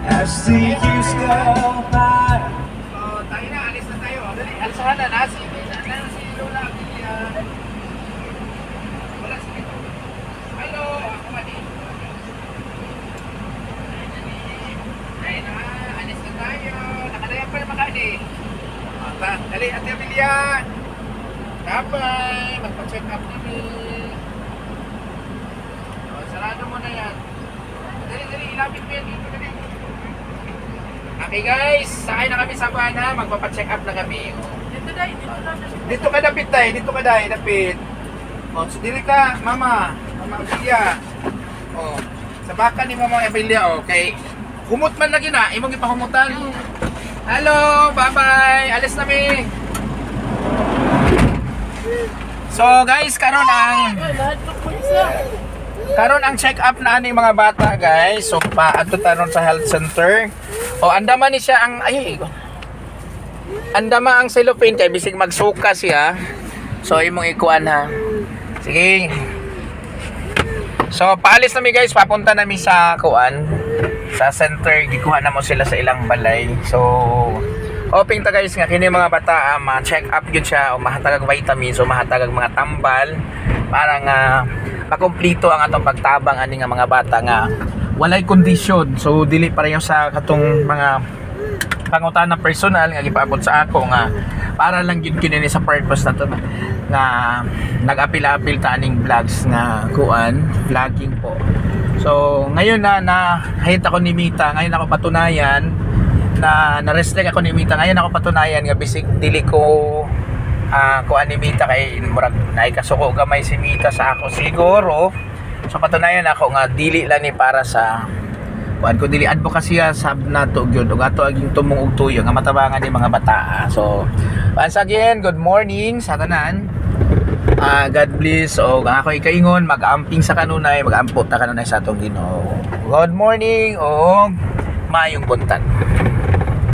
as the years go by. So, tayo na, alis na tayo. Dali, alisahan na, nasi Lola. Wala si Tito. Hello, ako mali. Ayun na, alis na tayo. Nakadayan pa naman kani. Dali, Ate Amelia. Bye-bye. Magpa-check up kami. O, sarado mo na yan. Dali, ilapit mo yan dito. Dali. Okay guys, sakay na kami sa bana, magpapacheck up na kami. Dito ka dapit tayo, dito ka dapit. O, so dili ka, Mama Amelia. O, sa baka ni Mama Amelia, okay. Humot man lagi na, imong ipahumutan. Hello, bye-bye, alis na mi. So guys, karon ang check up na ani mga bata guys. So paadto taron sa health center. O andama ni siya ang andama ang cellophane kay bisig magsuka siya. So imong ikuan ha. Sige. So paalis na mi guys, papunta na mi sa kuan sa center, gikuha na mo sila sa ilang balay. So hoping ta guys nga kini mga bata ma-check up gyud siya o mahatag og vitamins o mahatag og mga tambal para nga makumpleto ang atong pagtabang ani nga mga bata nga walay kondisyon. So dili pareho sa katong mga pangutana personal nga gipaabot sa ako nga para lang gyud kini sa purpose na to nga nag-apil-apil ta aning vlogs nga kuan, vlogging po. So ngayon na hit ako ni Mita, ngayon ako patunayan na na-restrict ako ni Mita, ngayon ako patunayan nga bisig dili ko kuan ni Mita kay murag naikasuko gamay si Mita sa ako siguro. So patunayan ako nga dili lang ni para sa kuan ko, dili advocacy sab nato gyud ug ato aging tumong og tuyo nga matabangan ni mga bata. So once again, good morning sa tanan. God bless o ako ikaingon mag-amping sa kanunay, mag-ampot ta kanunay sa atong Ginoo. Good morning o mayong buntag.